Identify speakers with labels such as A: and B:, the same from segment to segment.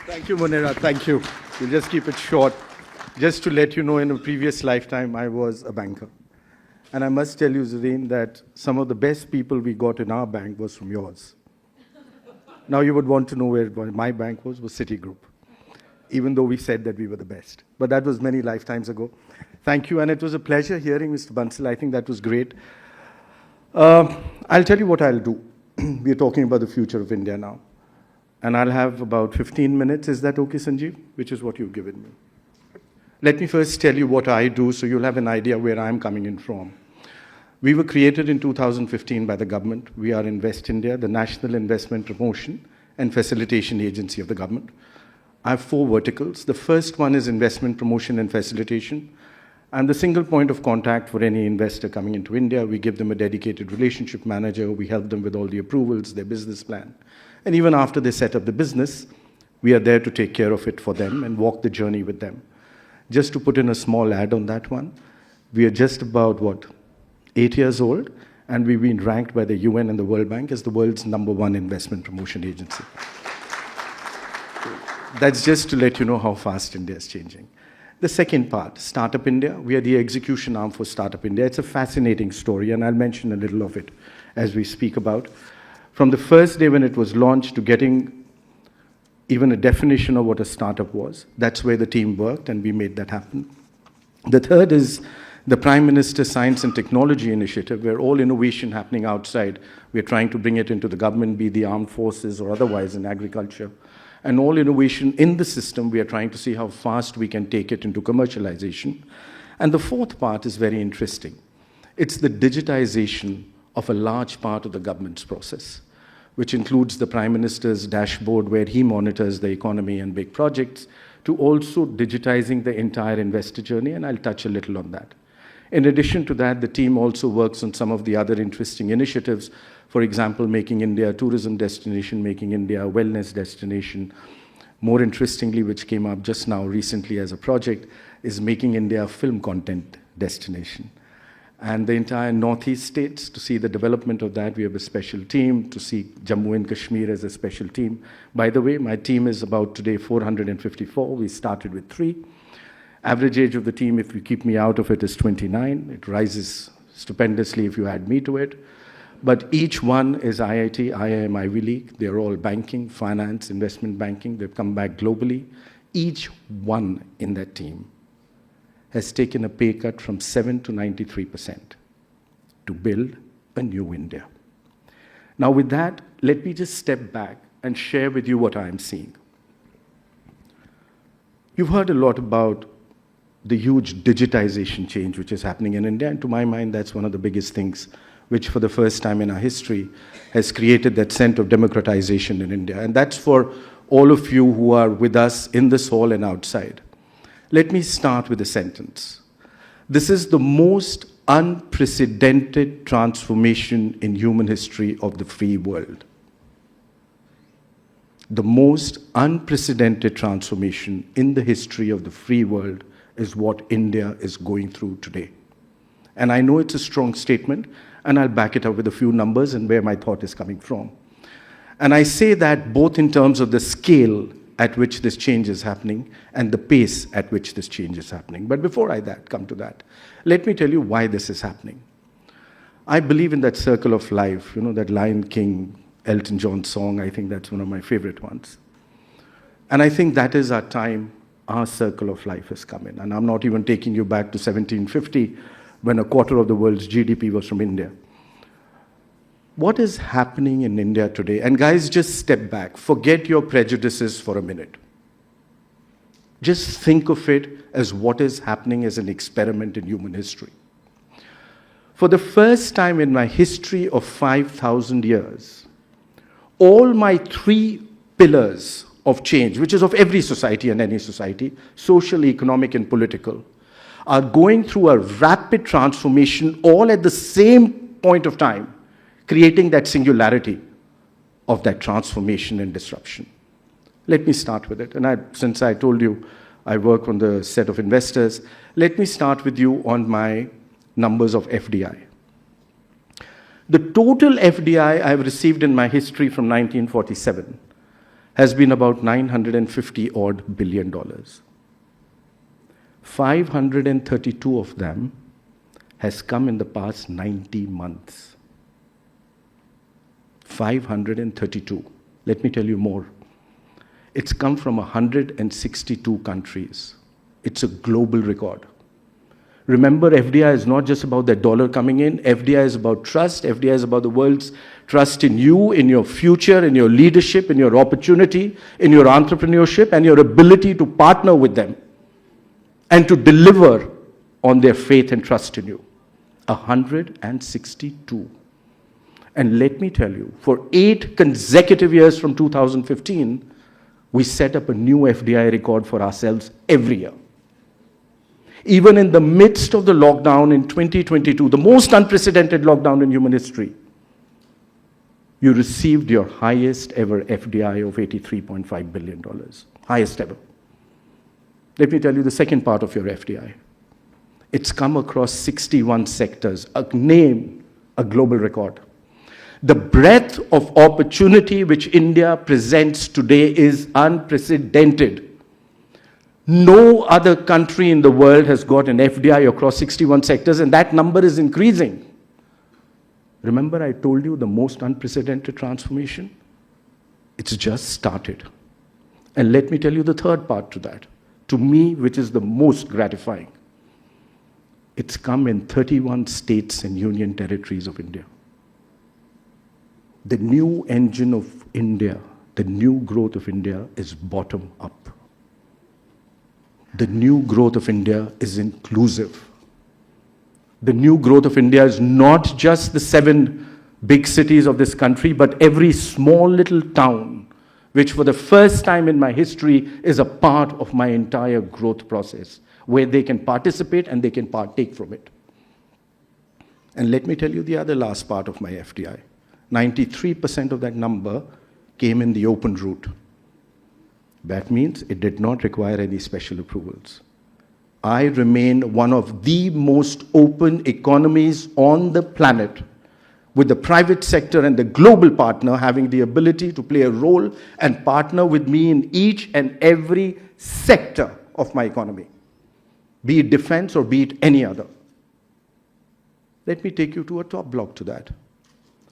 A: Thank you, Munira. Thank you. We'll just keep it short. Just to let you know, in a previous lifetime, I was a banker. And I must tell you, Zareen, that some of the best people we got in our bank was from yours. Now you would want to know where my bank was Citigroup, even though we said that we were the best. But that was many lifetimes ago. Thank you, and it was a pleasure hearing Mr. Bansal. I think that was great. I'll tell you what I'll do. We're talking about the future of India now. And I'll have about 15 minutes. Is that okay, Sanjeev? Which is what you've given me. Let me first tell you what I do so you'll have an idea where I'm coming in from. We were created in 2015 by the government. We are Invest India, the National Investment Promotion and Facilitation Agency of the government. I have 4 verticals. The first one is investment promotion and facilitation. I'm the single point of contact for any investor coming into India. We give them a dedicated relationship manager. We help them with all the approvals, their business plan. And even after they set up the business, we are there to take care of it for them and walk the journey with them. Just to put in a small ad on that one, we are just about, 8 years old, and we've been ranked by the UN and the World Bank as the world's #1 investment promotion agency. That's just to let you know how fast India is changing. The second part, Startup India. We are the execution arm for Startup India. It's a fascinating story, and I'll mention a little of it as we speak about. From the first day when it was launched to getting even a definition of what a startup was, that's where the team worked, and we made that happen. The third is the Prime Minister's Science and Technology Initiative, where all innovation happening outside, we're trying to bring it into the government, be the armed forces or otherwise in agriculture. And all innovation in the system, we are trying to see how fast we can take it into commercialization. And the fourth part is very interesting. It's the digitization of a large part of the government's process, which includes the Prime Minister's dashboard where he monitors the economy and big projects, to also digitizing the entire investor journey, and I'll touch a little on that. In addition to that, the team also works on some of the other interesting initiatives. For example, making India a tourism destination, making India a wellness destination. More interestingly, which came up just now recently as a project, is making India a film content destination. And the entire Northeast states, to see the development of that, we have a special team. To see Jammu and Kashmir as a special team. By the way, my team is about today 454. We started with 3. Average age of the team, if you keep me out of it, is 29. It rises stupendously if you add me to it. But each one is IIT, IIM, Ivy League. They're all banking, finance, investment banking. They've come back globally. Each one in that team has taken a pay cut from 7 to 93% to build a new India. Now with that, let me just step back and share with you what I'm seeing. You've heard a lot about the huge digitization change which is happening in India, and to my mind, that's one of the biggest things which for the first time in our history has created that sense of democratization in India. And that's for all of you who are with us in this hall and outside. Let me start with a sentence. This is the most unprecedented transformation in human history of the free world. The most unprecedented transformation in the history of the free world is what India is going through today. And I know it's a strong statement, and I'll back it up with a few numbers and where my thought is coming from. And I say that both in terms of the scale at which this change is happening and the pace at which this change is happening. But before I come to that, let me tell you why this is happening. I believe in that circle of life, that Lion King, Elton John song. I think that's one of my favorite ones. And I think that is our time, our circle of life has come in. And I'm not even taking you back to 1750, when a quarter of the world's GDP was from India. What is happening in India today? And guys, just step back. Forget your prejudices for a minute. Just think of it as what is happening as an experiment in human history. For the first time in my history of 5,000 years, all my 3 pillars of change, which is of every society and any society, social, economic, and political, are going through a rapid transformation all at the same point of time, creating that singularity of that transformation and disruption. Let me start with it. And since I told you I work on the set of investors, let me start with you on my numbers of FDI. The total FDI I've received in my history from 1947 has been about 950 odd billion dollars. 532 of them has come in the past 90 months. 532. Let me tell you more. It's come from 162 countries. It's a global record. Remember, FDI is not just about that dollar coming in. FDI is about trust. FDI is about the world's trust in you, in your future, in your leadership, in your opportunity, in your entrepreneurship, and your ability to partner with them and to deliver on their faith and trust in you. 162. And let me tell you, for 8 consecutive years from 2015, we set up a new FDI record for ourselves every year. Even in the midst of the lockdown in 2022, the most unprecedented lockdown in human history, you received your highest ever FDI of $83.5 billion. Highest ever. Let me tell you the second part of your FDI. It's come across 61 sectors, a global record. The breadth of opportunity which India presents today is unprecedented. No other country in the world has got an FDI across 61 sectors, and that number is increasing. Remember, I told you the most unprecedented transformation? It's just started. And let me tell you the third part to that, to me, which is the most gratifying. It's come in 31 states and union territories of India. The new engine of India, the new growth of India is bottom up. The new growth of India is inclusive. The new growth of India is not just the 7 big cities of this country, but every small little town, which for the first time in my history is a part of my entire growth process, where they can participate and they can partake from it. And let me tell you the other last part of my FDI. 93% of that number came in the open route. That means it did not require any special approvals. I remain one of the most open economies on the planet, with the private sector and the global partner having the ability to play a role and partner with me in each and every sector of my economy, be it defense or be it any other. Let me take you to a top block to that.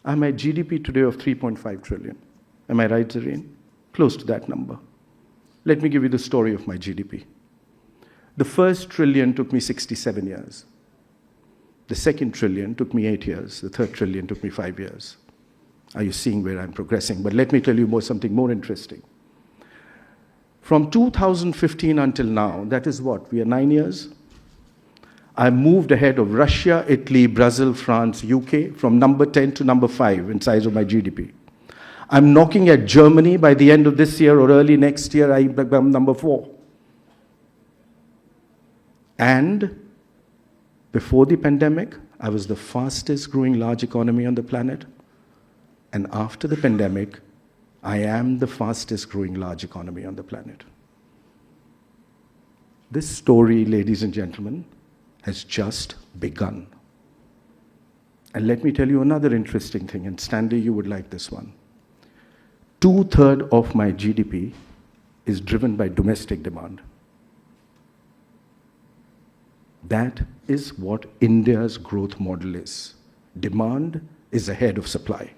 A: I'm at GDP today of 3.5 trillion. Am I right, Zareen? Close to that number. Let me give you the story of my GDP. The first trillion took me 67 years. The second trillion took me 8 years. The third trillion took me 5 years. Are you seeing where I'm progressing? But let me tell you something more interesting. From 2015 until now, that is what? We are 9 years? I moved ahead of Russia, Italy, Brazil, France, UK, from number 10 to number 5 in size of my GDP. I'm knocking at Germany. By the end of this year or early next year, I become number 4. And before the pandemic, I was the fastest growing large economy on the planet. And after the pandemic, I am the fastest growing large economy on the planet. This story, ladies and gentlemen, has just begun. And let me tell you another interesting thing, and Stanley, you would like this one. 2/3 of my GDP is driven by domestic demand. That is what India's growth model is. Demand is ahead of supply,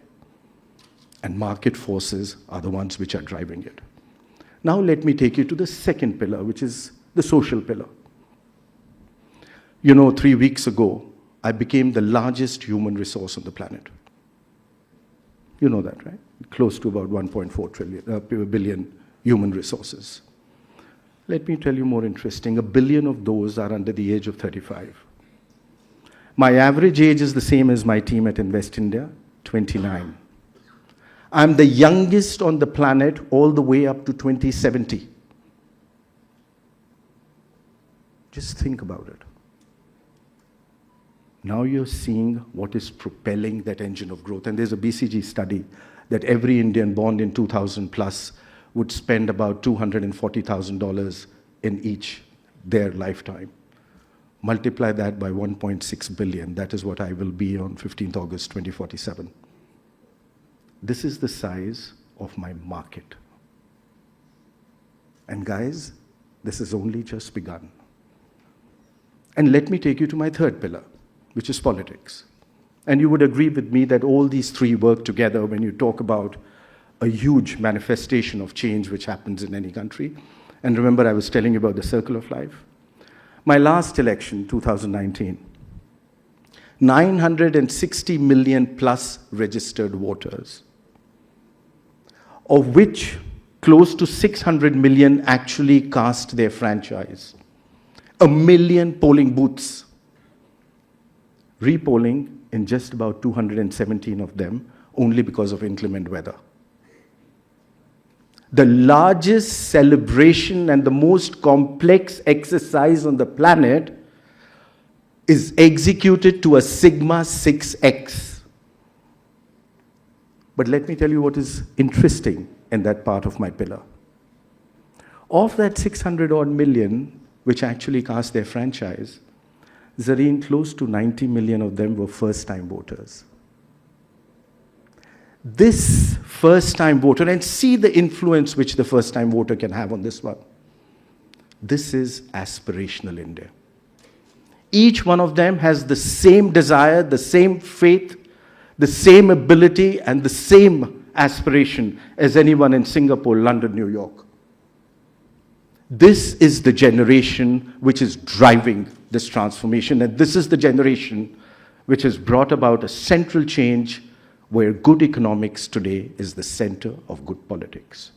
A: and market forces are the ones which are driving it. Now let me take you to the second pillar, which is the social pillar. You know, 3 weeks ago, I became the largest human resource on the planet. You know that, right? Close to about 1.4 billion human resources. Let me tell you more interesting. 1 billion of those are under the age of 35. My average age is the same as my team at Invest India, 29. I'm the youngest on the planet all the way up to 2070. Just think about it. Now you're seeing what is propelling that engine of growth. And there's a BCG study that every Indian born in 2000 plus would spend about $240,000 in each their lifetime. Multiply that by 1.6 billion. That is what I will be on 15th August 2047. This is the size of my market. And guys, this has only just begun. And let me take you to my third pillar, which is politics. And you would agree with me that all these three work together when you talk about a huge manifestation of change which happens in any country. And remember, I was telling you about the circle of life. My last election, 2019, 960 million plus registered voters, of which close to 600 million actually cast their franchise. 1 million polling booths, repolling in just about 217 of them, only because of inclement weather. The largest celebration and the most complex exercise on the planet is executed to a sigma 6x. But let me tell you what is interesting in that part of my pillar. Of that 600 odd million, which actually cast their franchise, Zareen, close to 90 million of them were first-time voters. This first-time voter, and see the influence which the first-time voter can have on this one. This is aspirational India. Each one of them has the same desire, the same faith, the same ability, and the same aspiration as anyone in Singapore, London, New York. This is the generation which is driving this transformation, and this is the generation which has brought about a central change where good economics today is the center of good politics.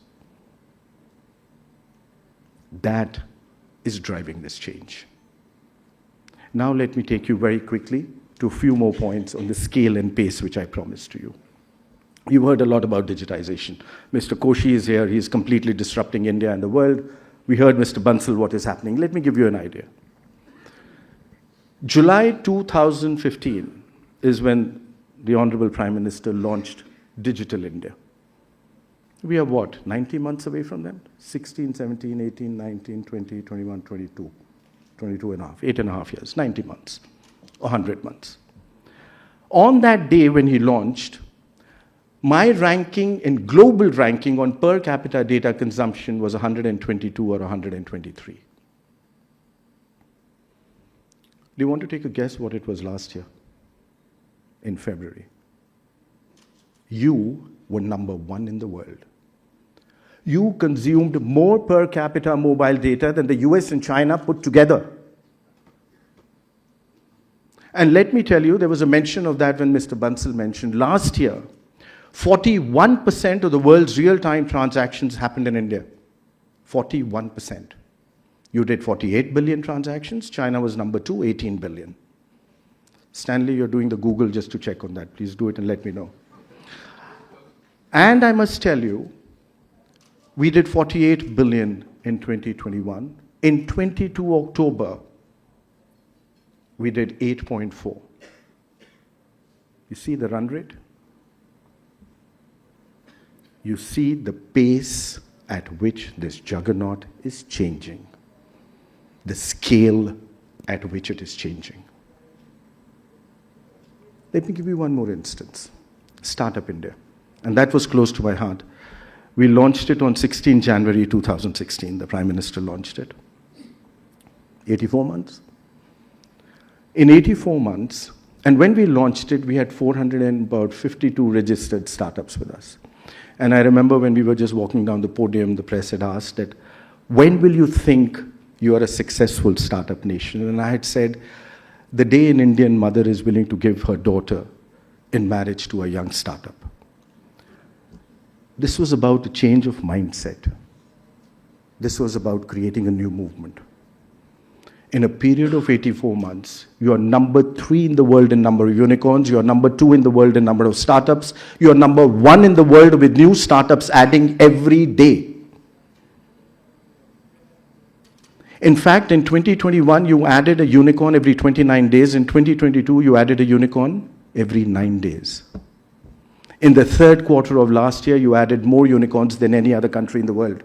A: That is driving this change. Now let me take you very quickly to a few more points on the scale and pace which I promised to you. You've heard a lot about digitization. Mr. Koshi is here. He's completely disrupting India and the world. We heard Mr. Bansal what is happening. Let me give you an idea. July 2015 is when the Honorable Prime Minister launched Digital India. We are what, 90 months away from that? 16, 17, 18, 19, 20, 21, 22, 22 and a half, 8.5 years, 90 months, 100 months. On that day when he launched, my ranking in global ranking on per capita data consumption was 122 or 123. Do you want to take a guess what it was last year? In February. You were number 1 in the world. You consumed more per capita mobile data than the US and China put together. And let me tell you, there was a mention of that when Mr. Bansal mentioned last year, 41% of the world's real-time transactions happened in India. 41%. You did 48 billion transactions. China was number 2, 18 billion. Stanley, you're doing the Google just to check on that. Please do it and let me know. And I must tell you, we did 48 billion in 2021. In 22 October, we did 8.4. You see the run rate? You see the pace at which this juggernaut is changing, the scale at which it is changing. Let me give you one more instance. Startup India. And that was close to my heart. We launched it on 16 January 2016. The Prime Minister launched it. 84 months. In 84 months, and when we launched it, we had 452 registered startups with us. And I remember when we were just walking down the podium, the press had asked that, when will you think you are a successful startup nation? And I had said, the day an Indian mother is willing to give her daughter in marriage to a young startup. This was about a change of mindset. This was about creating a new movement. In a period of 84 months, you are number 3 in the world in number of unicorns, you are number 2 in the world in number of startups, you are number 1 in the world with new startups adding every day. In fact, in 2021, you added a unicorn every 29 days. In 2022, you added a unicorn every 9 days. In the third quarter of last year, you added more unicorns than any other country in the world.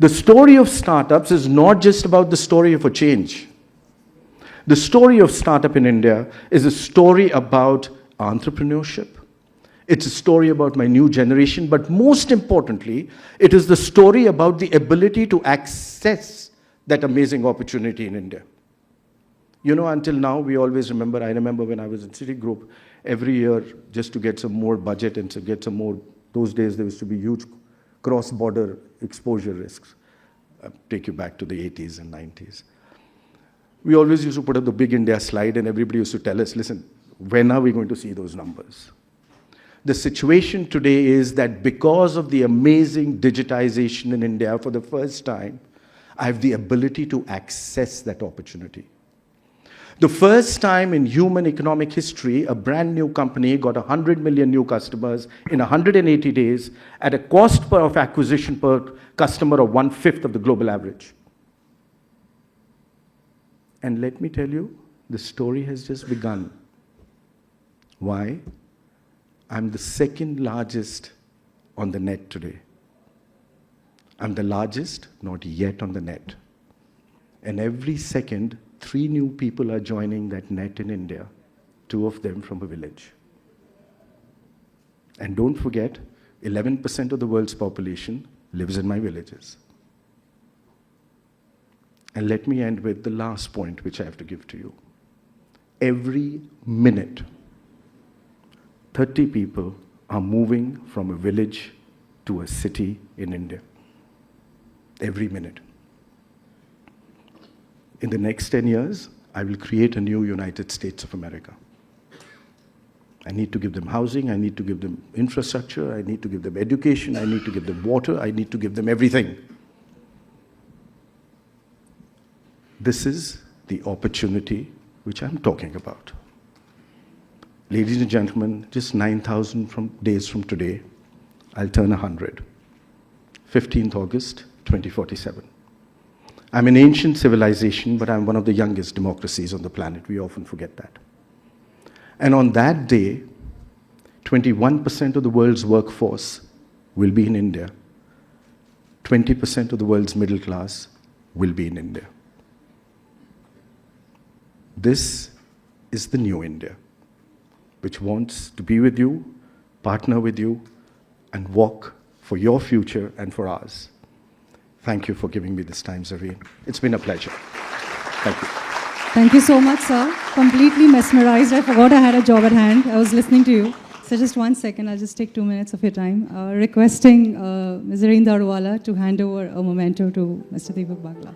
A: The story of startups is not just about the story of a change. The story of startup in India is a story about entrepreneurship. It's a story about my new generation, but most importantly, it is the story about the ability to access that amazing opportunity in India. You know, until now, we always remember, I remember when I was in Citigroup, every year, just to get some more budget and to get some more, those days there used to be huge cross-border exposure risks. Take you back to the 80s and 90s. We always used to put up the big India slide and everybody used to tell us, listen, when are we going to see those numbers? The situation today is that because of the amazing digitization in India, for the first time, I have the ability to access that opportunity. The first time in human economic history, a brand new company got 100 million new customers in 180 days at a cost of acquisition per customer of 1/5 of the global average. And let me tell you, the story has just begun. Why? I'm the second largest on the net today. I'm the largest, not yet on the net. And every second, 3 new people are joining that net in India, 2 of them from a village. And don't forget, 11% of the world's population lives in my villages. And let me end with the last point which I have to give to you. Every minute, 30 people are moving from a village to a city in India. Every minute. In the next 10 years, I will create a new United States of America. I need to give them housing, I need to give them infrastructure, I need to give them education, I need to give them water, I need to give them everything. This is the opportunity which I'm talking about. Ladies and gentlemen, just 9,000 days from today, I'll turn 100. 15th August, 2047. I'm an ancient civilization, but I'm one of the youngest democracies on the planet. We often forget that. And on that day, 21% of the world's workforce will be in India. 20% of the world's middle class will be in India. This is the new India, which wants to be with you, partner with you, and walk for your future and for ours. Thank you for giving me this time, Zareen. It's been a pleasure. Thank you.
B: Thank you so much, sir. Completely mesmerized. I forgot I had a job at hand. I was listening to you. So just 1 second, I'll just take 2 minutes of your time. Requesting Ms. Zareen Darwala to hand over a memento to Mr. Deepak Bagla.